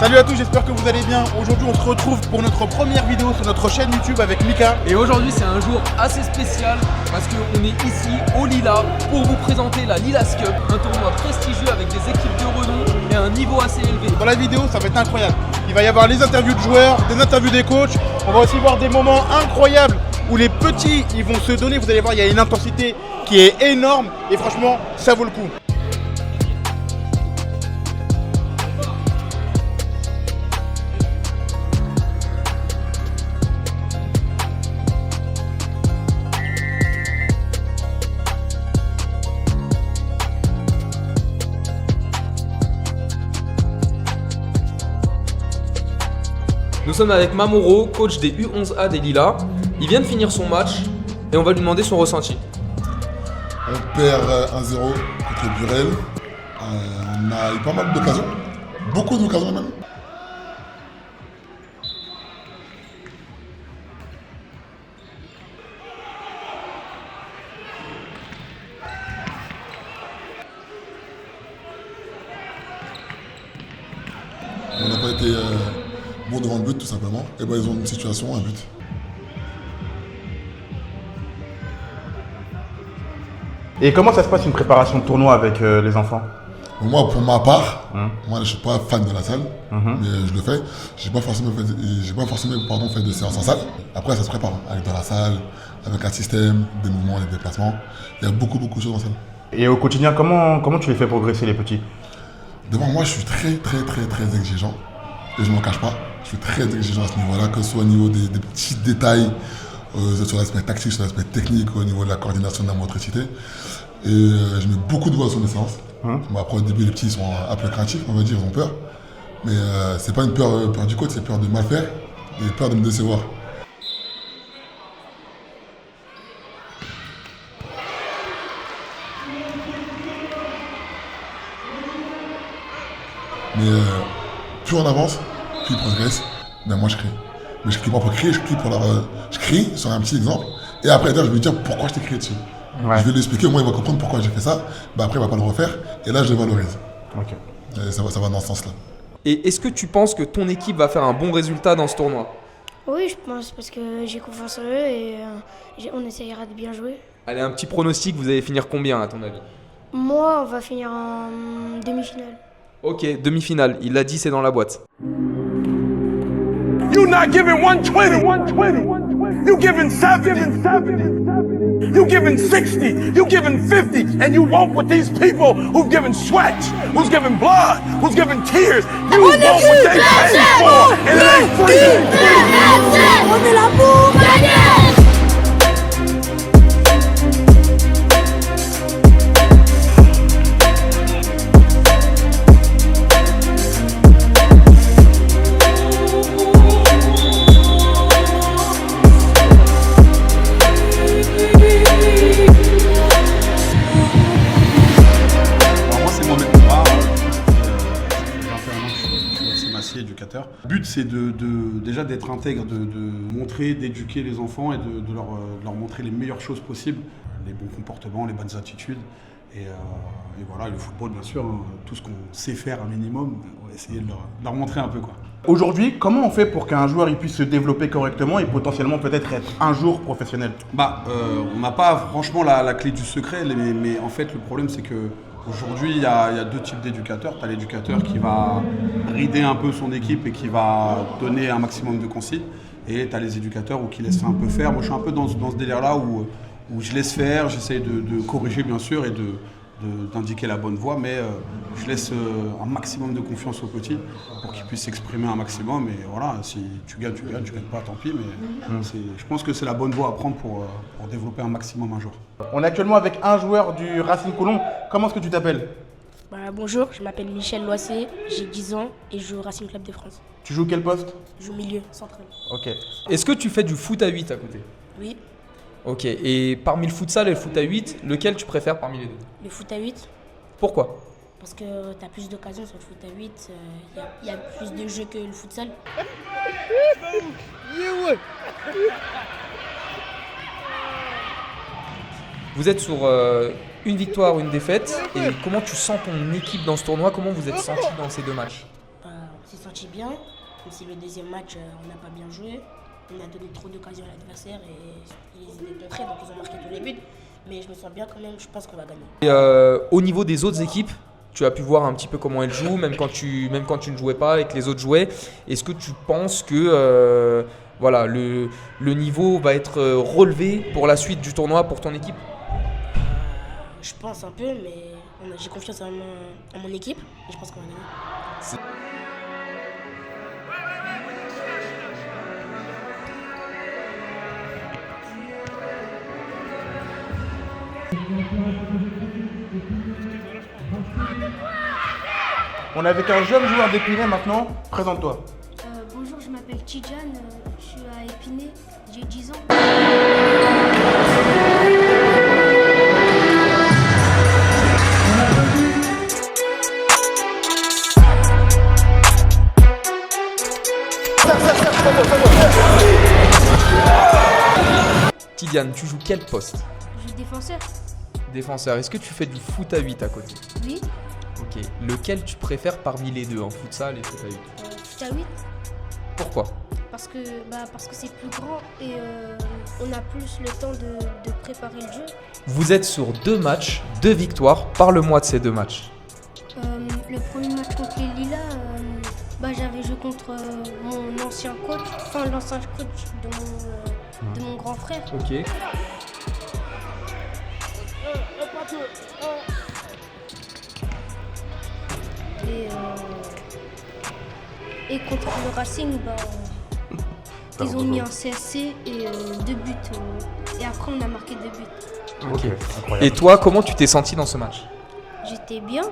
Salut à tous, j'espère que vous allez bien. Aujourd'hui on se retrouve pour notre première vidéo sur notre chaîne YouTube avec Mika. Et aujourd'hui c'est un jour assez spécial parce qu'on est ici au Lila pour vous présenter la Lilas Cup, un tournoi prestigieux avec des équipes de renom et un niveau assez élevé. Dans la vidéo ça va être incroyable. Il va y avoir les interviews de joueurs, des interviews des coachs. On va aussi voir des moments incroyables où les petits ils vont se donner. Vous allez voir, il y a une intensité qui est énorme et franchement ça vaut le coup. Nous sommes avec Mamoru, coach des U11A des Lilas. Il vient de finir son match et on va lui demander son ressenti. On perd 1-0 contre Burel. On a eu pas mal d'occasions. Beaucoup d'occasions même. On n'a pas été bon devant le but tout simplement. Et ben ils ont une situation, un but. Et comment ça se passe une préparation de tournoi avec les enfants? Moi, pour ma part, moi je ne suis pas fan de la salle, mais je le fais. Je n'ai pas forcément fait de séance en salle. Après, ça se prépare avec dans la salle, avec un système, des mouvements, des déplacements. Il y a beaucoup de choses en salle. Et au quotidien, comment tu les fais progresser les petits? Devant moi, je suis très exigeant. Et je ne m'en cache pas. Je suis très exigeant à ce niveau-là, que ce soit au niveau des petits détails, sur l'aspect tactique, sur l'aspect technique, au niveau de la coordination de la motricité. Et je mets beaucoup de voix sur mes séances. Bon, après, au début, les petits sont un peu craintifs, on va dire, ils ont peur. Mais c'est pas une peur du coach, c'est peur de mal faire et peur de me décevoir. Mais plus on avance, plus il progresse. Ben moi je crie. Mais je crie pas pour crier, je crie sur un petit exemple. Et après, je vais lui dire pourquoi je t'ai crié dessus. Ouais. Je vais lui expliquer, au moins il va comprendre pourquoi j'ai fait ça. Ben après, il va pas le refaire. Et là, je le valorise. Okay. Et ça va dans ce sens-là. Et est-ce que tu penses que ton équipe va faire un bon résultat dans ce tournoi? Oui, je pense, parce que j'ai confiance en eux et on essayera de bien jouer. Allez, un petit pronostic, vous allez finir combien à ton avis? Moi, on va finir en demi-finale. Ok, demi-finale, il l'a dit, c'est dans la boîte. You're not giving 120. You're giving 70. You're giving 60. You're giving 50. And you want what these people who've given sweat, who's given blood, who's given tears, you want what they paid for. And it ain't free. On est là pour gagner! Éducateur. Le but c'est déjà d'être intègre, de montrer, d'éduquer les enfants et de leur montrer les meilleures choses possibles, les bons comportements, les bonnes attitudes et voilà, et le football bien sûr, tout ce qu'on sait faire un minimum, on va essayer de leur montrer un peu quoi. Aujourd'hui, comment on fait pour qu'un joueur il puisse se développer correctement et potentiellement peut-être être un jour professionnel? On n'a pas franchement la clé du secret, mais en fait le problème c'est que aujourd'hui, il y a deux types d'éducateurs. Tu as l'éducateur qui va rider un peu son équipe et qui va donner un maximum de consignes. Et tu as les éducateurs qui laissent un peu faire. Moi, je suis un peu dans ce délire-là où je laisse faire, j'essaye de corriger bien sûr et d'indiquer la bonne voie, mais je laisse un maximum de confiance aux petits pour qu'ils puissent s'exprimer un maximum. Et voilà, si tu gagnes, tu gagnes pas, tant pis. Mais je pense que c'est la bonne voie à prendre pour développer un maximum un jour. On est actuellement avec un joueur du Racing Colombe. Comment est-ce que tu t'appelles? Bonjour, je m'appelle Michel Loissé, j'ai 10 ans et je joue au Racing Club de France. Tu joues quel poste? Je joue milieu, central. Ok. Est-ce que tu fais du foot à 8 à côté? Oui. Ok, et parmi le futsal et le foot à 8, lequel tu préfères parmi les deux? Le foot à 8. Pourquoi? Parce que tu as plus d'occasions sur le foot à 8, il y a plus de jeux que le futsal. Vous êtes sur une victoire, une défaite. Et comment tu sens ton équipe dans ce tournoi? Comment vous êtes senti dans ces deux matchs? C'est senti bien, même si le deuxième match, on n'a pas bien joué. On a donné trop d'occasions à l'adversaire et ils étaient contrés, donc ils ont marqué tous les buts. Mais je me sens bien quand même, je pense qu'on va gagner. Et au niveau des autres équipes, tu as pu voir un petit peu comment elles jouent, même quand tu ne jouais pas et que les autres jouaient. Est-ce que tu penses que voilà, le niveau va être relevé pour la suite du tournoi pour ton équipe? Je pense un peu, mais j'ai confiance en mon équipe et je pense qu'on va gagner. On est avec un jeune joueur d'Épinay maintenant. Présente-toi. Bonjour, je m'appelle Tidjane, je suis à Épinay, j'ai 10 ans. Tidjane, tu joues quel poste? Je suis défenseur. Défenseur. Est-ce que tu fais du foot à 8 à côté? Oui. Ok. Lequel tu préfères parmi les deux, en futsal et foot à 8? Foot à 8 Pourquoi? parce que c'est plus grand et on a plus le temps de préparer le jeu. Vous êtes sur 2 matchs, 2 victoires. Parle-moi de ces 2 matchs. Le premier match contre les Lilas, j'avais joué contre mon ancien coach, enfin l'ancien coach de mon grand frère. Ok. Et contre le Racing, ils ont mis un CSC et 2 buts. Et après, on a marqué 2 buts. Ok. Et toi, comment tu t'es senti dans ce match? J'étais bien,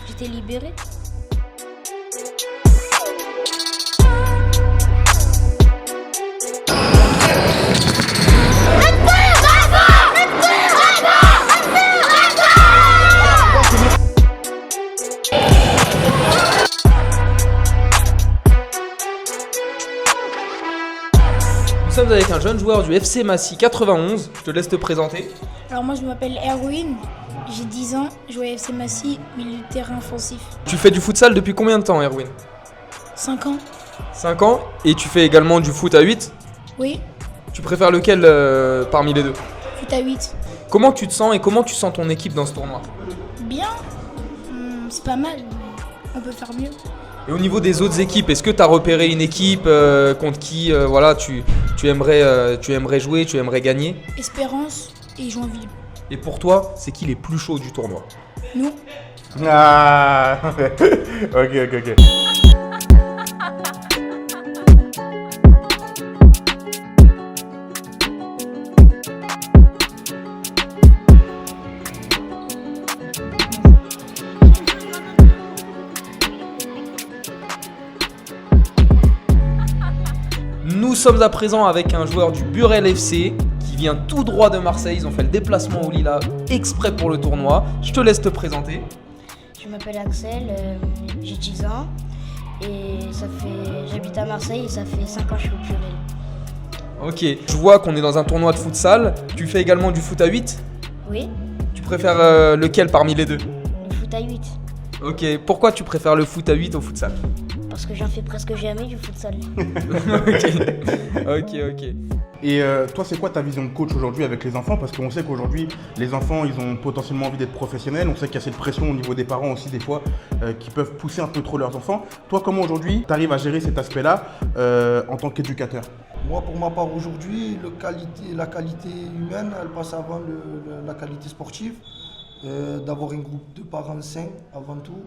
j'étais libéré. Nous sommes avec un jeune joueur du FC Massy 91. Je te laisse te présenter. Alors moi je m'appelle Erwin, j'ai 10 ans, je joue à FC Massy, milieu de terrain offensif. Tu fais du futsal depuis combien de temps, Erwin? 5 ans. 5 ans. Et tu fais également du foot à 8? Oui, Tu préfères lequel parmi les deux? foot à 8. Comment tu te sens et comment tu sens ton équipe dans ce tournoi? Bien, c'est pas mal, on peut faire mieux. Et au niveau des autres équipes, est-ce que tu as repéré une équipe contre qui voilà, tu aimerais jouer, tu aimerais gagner? Espérance et Joinville. Et pour toi, c'est qui les plus chauds du tournoi? Nous, Ah ok. Nous sommes à présent avec un joueur du Burel FC qui vient tout droit de Marseille. Ils ont fait le déplacement au Lila exprès pour le tournoi. Je te laisse te présenter. Je m'appelle Axel, j'ai 10 ans et j'habite à Marseille et ça fait 5 ans que je suis au Burel. Ok, je vois qu'on est dans un tournoi de futsal. Tu fais également du foot à 8. Oui, Tu préfères lequel parmi les deux? le foot à 8. Ok, pourquoi tu préfères le foot à 8 au futsal? Parce que j'en fais presque jamais du futsal. Ok. Et toi, c'est quoi ta vision de coach aujourd'hui avec les enfants? Parce qu'on sait qu'aujourd'hui, les enfants, ils ont potentiellement envie d'être professionnels. On sait qu'il y a cette pression au niveau des parents aussi, des fois, qui peuvent pousser un peu trop leurs enfants. Toi, comment aujourd'hui, tu arrives à gérer cet aspect-là en tant qu'éducateur? Moi, pour ma part, aujourd'hui, la qualité humaine, elle passe avant la qualité sportive. D'avoir un groupe de parents sains avant tout,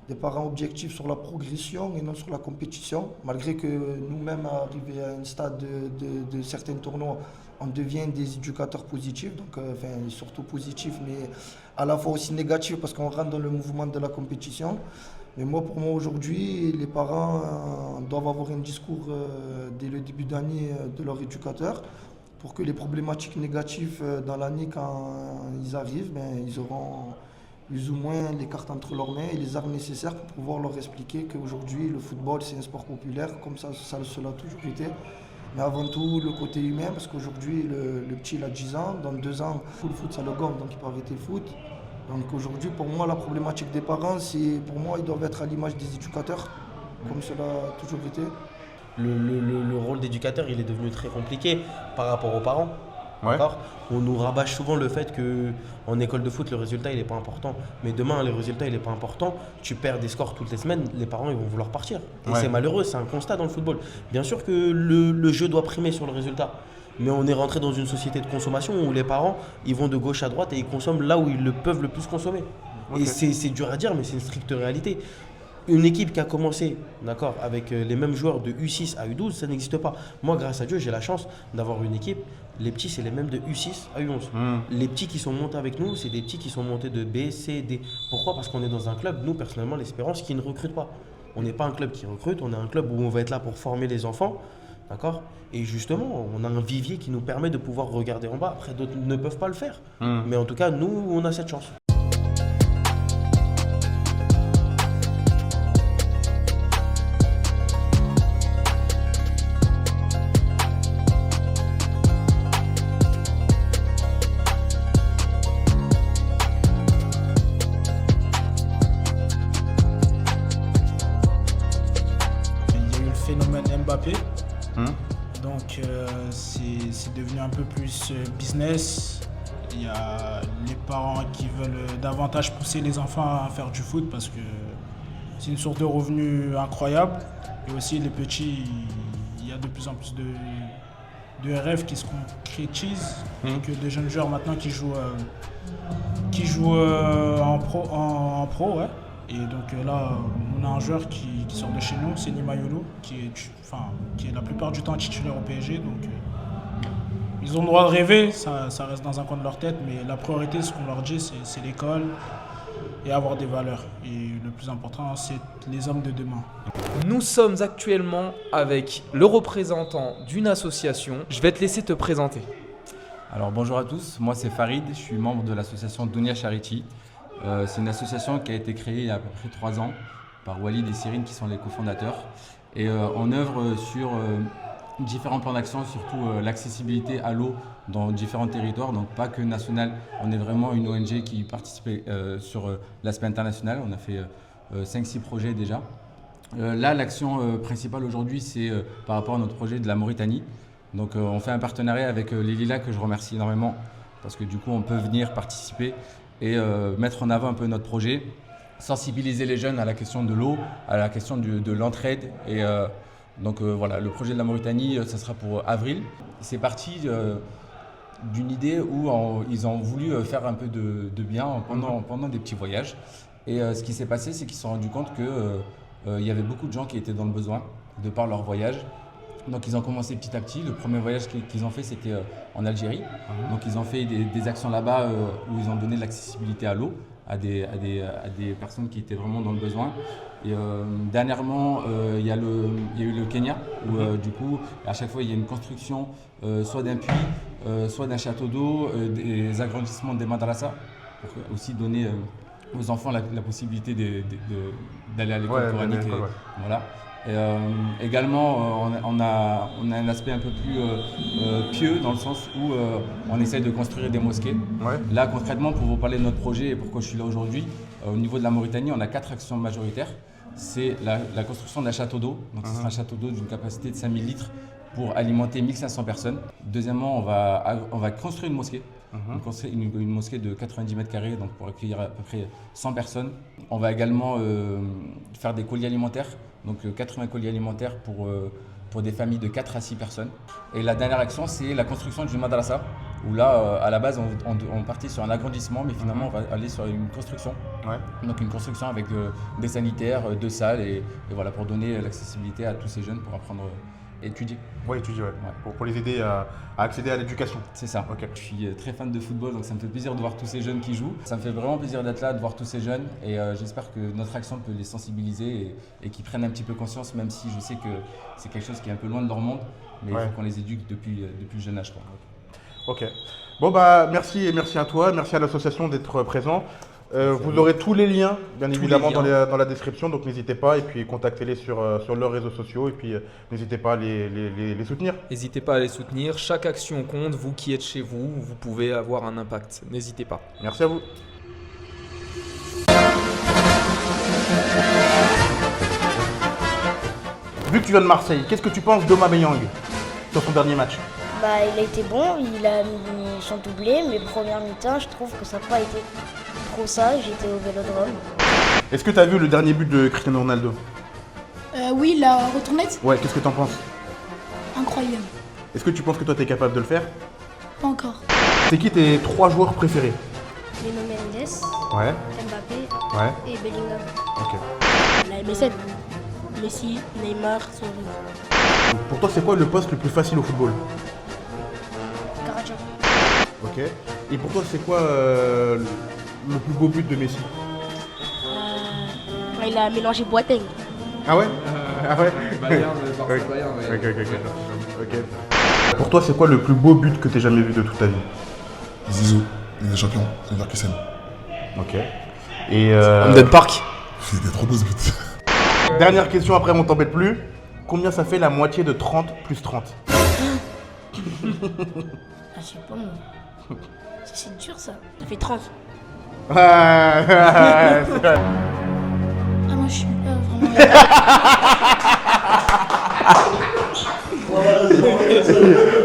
des parents objectifs sur la progression et non sur la compétition. Malgré que nous-mêmes, arrivés à un stade de certains tournois, on devient des éducateurs positifs, donc surtout positifs, mais à la fois aussi négatifs parce qu'on rentre dans le mouvement de la compétition. Mais pour moi aujourd'hui, les parents doivent avoir un discours dès le début d'année de leur éducateur pour que les problématiques négatives dans l'année, quand ils arrivent, ils auront plus ou moins les cartes entre leurs mains et les armes nécessaires pour pouvoir leur expliquer qu'aujourd'hui le football c'est un sport populaire, comme ça cela a toujours été. Mais avant tout le côté humain, parce qu'aujourd'hui le petit il a 10 ans, dans 2 ans le foot ça le gomme, donc il peut arrêter le foot. Donc aujourd'hui, pour moi, la problématique des parents, pour moi, ils doivent être à l'image des éducateurs, comme cela a toujours été. Le rôle d'éducateur, il est devenu très compliqué par rapport aux parents. Ouais. On nous rabâche souvent le fait qu'en école de foot, le résultat, il n'est pas important. Mais demain, le résultat, il n'est pas important. Tu perds des scores toutes les semaines, les parents, ils vont vouloir partir. Et c'est malheureux, c'est un constat dans le football. Bien sûr que le jeu doit primer sur le résultat. Mais on est rentré dans une société de consommation où les parents, ils vont de gauche à droite et ils consomment là où ils le peuvent le plus consommer. Okay. Et c'est dur à dire, mais c'est une stricte réalité. Une équipe qui a commencé, d'accord, avec les mêmes joueurs de U6 à U12, ça n'existe pas. Moi, grâce à Dieu, j'ai la chance d'avoir une équipe. Les petits, c'est les mêmes de U6 à U11. Les petits qui sont montés avec nous, c'est des petits qui sont montés de B, C, D. Pourquoi ? Parce qu'on est dans un club, nous, personnellement, l'Espérance, qui ne recrute pas. On n'est pas un club qui recrute, on est un club où on va être là pour former les enfants. D'accord ? Et justement, on a un vivier qui nous permet de pouvoir regarder en bas. Après, d'autres ne peuvent pas le faire. Mais en tout cas, nous, on a cette chance. Mbappé. Donc c'est devenu un peu plus business. Il y a les parents qui veulent davantage pousser les enfants à faire du foot parce que c'est une source de revenus incroyable. Et aussi les petits, il y a de plus en plus de rêves qui se concrétisent. Donc des jeunes joueurs maintenant qui jouent en pro, ouais. Et donc là, on a un joueur qui sort de chez nous, c'est Nimayolo, qui est la plupart du temps titulaire au PSG. Donc ils ont le droit de rêver, ça reste dans un coin de leur tête, mais la priorité, ce qu'on leur dit, c'est l'école et avoir des valeurs. Et le plus important, c'est les hommes de demain. Nous sommes actuellement avec le représentant d'une association. Je vais te laisser te présenter. Alors bonjour à tous, moi c'est Farid, je suis membre de l'association Dunia Charity. C'est une association qui a été créée il y a à peu près 3 ans par Walid et Cyrine qui sont les cofondateurs. Et on œuvre sur différents plans d'action, surtout l'accessibilité à l'eau dans différents territoires, donc pas que national. On est vraiment une ONG qui participe sur l'aspect international. On a fait 5-6 projets déjà. Là, l'action principale aujourd'hui, c'est par rapport à notre projet de la Mauritanie. Donc on fait un partenariat avec les Lilas que je remercie énormément parce que du coup on peut venir participer et mettre en avant un peu notre projet, sensibiliser les jeunes à la question de l'eau, à la question de l'entraide. Et donc voilà, le projet de la Mauritanie, ça sera pour avril. C'est parti d'une idée où ils ont voulu faire un peu de bien pendant des petits voyages. Et ce qui s'est passé, c'est qu'ils se sont rendus compte qu'il y avait beaucoup de gens qui étaient dans le besoin de par leur voyage. Donc ils ont commencé petit à petit. Le premier voyage qu'ils ont fait, c'était en Algérie. Donc ils ont fait des actions là-bas où ils ont donné de l'accessibilité à l'eau à des personnes qui étaient vraiment dans le besoin. Et dernièrement, il y a eu le Kenya où du coup, à chaque fois, il y a une construction soit d'un puits, soit d'un château d'eau, des agrandissements des madrasas pour aussi donner aux enfants la possibilité d'aller à l'école coranique. Voilà. Et, également, on a un aspect un peu plus pieux dans le sens où on essaie de construire des mosquées. Là, concrètement, pour vous parler de notre projet et pourquoi je suis là aujourd'hui, au niveau de la Mauritanie, on a 4 actions majoritaires. C'est la construction d'un château d'eau. Donc, ce sera un château d'eau d'une capacité de 5000 litres pour alimenter 1500 personnes. Deuxièmement, on va construire une mosquée. Une mosquée de 90 mètres carrés, donc pour accueillir à peu près 100 personnes. On va également faire des colis alimentaires, donc 80 colis alimentaires pour des familles de 4 à 6 personnes. Et la dernière action, c'est la construction d'une madrasa, où là, à la base, on partait sur un agrandissement, mais finalement, on va aller sur une construction. Donc une construction avec des sanitaires, 2 salles, et voilà, pour donner l'accessibilité à tous ces jeunes pour apprendre et étudier. Étudier, pour les aider à accéder à l'éducation. C'est ça. Je suis très fan de football, donc ça me fait plaisir de voir tous ces jeunes qui jouent. Ça me fait vraiment plaisir d'être là, de voir tous ces jeunes, et j'espère que notre action peut les sensibiliser et qu'ils prennent un petit peu conscience, même si je sais que c'est quelque chose qui est un peu loin de leur monde, mais il faut qu'on les éduque depuis le jeune âge. Ok. Bon merci et merci à toi, merci à l'association d'être présent. Vous aurez tous les liens, bien évidemment, dans la description, donc n'hésitez pas, et puis contactez-les sur leurs réseaux sociaux, et puis n'hésitez pas à les soutenir. N'hésitez pas à les soutenir, chaque action compte, vous qui êtes chez vous, vous pouvez avoir un impact, n'hésitez pas. Merci à vous. Vu que tu viens de Marseille, qu'est-ce que tu penses d'Aubameyang sur son dernier match? Bah, il a été bon, il a mis son doublé, mais première mi-temps, je trouve que ça n'a pas été trop ça. J'étais au Vélodrome. Est-ce que tu as vu le dernier but de Cristiano Ronaldo? Oui, la retournette, Ouais, qu'est-ce que t'en penses? incroyable. Est-ce que tu penses que toi t'es capable de le faire? Pas encore. C'est qui tes 3 joueurs préférés? Nuno Mendes, Ouais, Mbappé ouais, et Bellingham. ok. La MSN. Messi, Neymar, Suarez. Pour toi, c'est quoi le poste le plus facile au football? Gardien. Ok. Et pour toi, c'est quoi le plus beau but de Messi? Il a mélangé Boateng. Ah ouais? Ah ouais? Bayern, Barça, Ok. Bayern, ouais. Ok. Pour toi, c'est quoi le plus beau but que t'aies jamais vu de toute ta vie? Zizou, Ligue des Champions, Leverkusen. Ok. Et Hamden Park. C'était trop beau ce but. dernière question, après on t'embête plus. Combien ça fait la moitié de 30 plus 30? Ah, je sais pas moi. C'est dur ça. Ça fait 30. Ah, moi, je suis vraiment.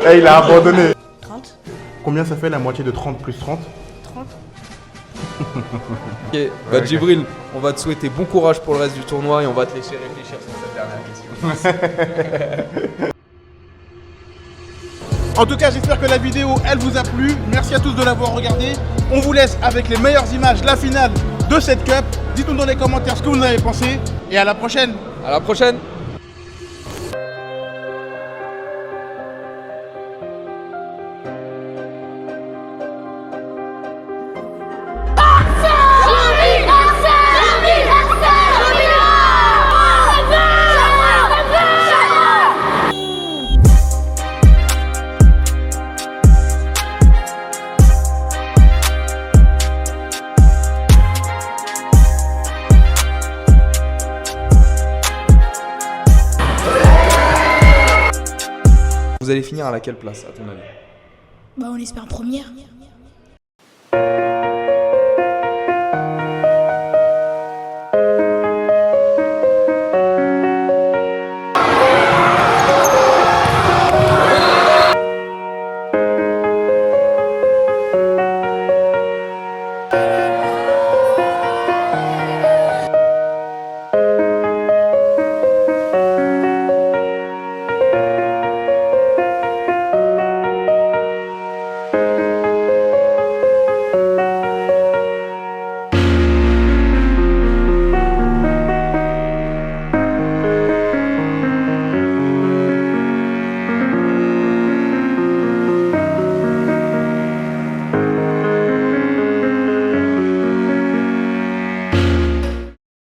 Eh, il a abandonné. 30. Combien ça fait la moitié de 30 plus 30? 30. Ok, bah Djibril, on va te souhaiter bon courage pour le reste du tournoi et on va te laisser réfléchir sur cette dernière question. En tout cas, j'espère que la vidéo, elle vous a plu. Merci à tous de l'avoir regardé. On vous laisse avec les meilleures images, la finale de cette Cup. Dites-nous dans les commentaires ce que vous en avez pensé. Et à la prochaine. À la prochaine. Vous allez finir à laquelle place, à ton avis? Bah, on espère première.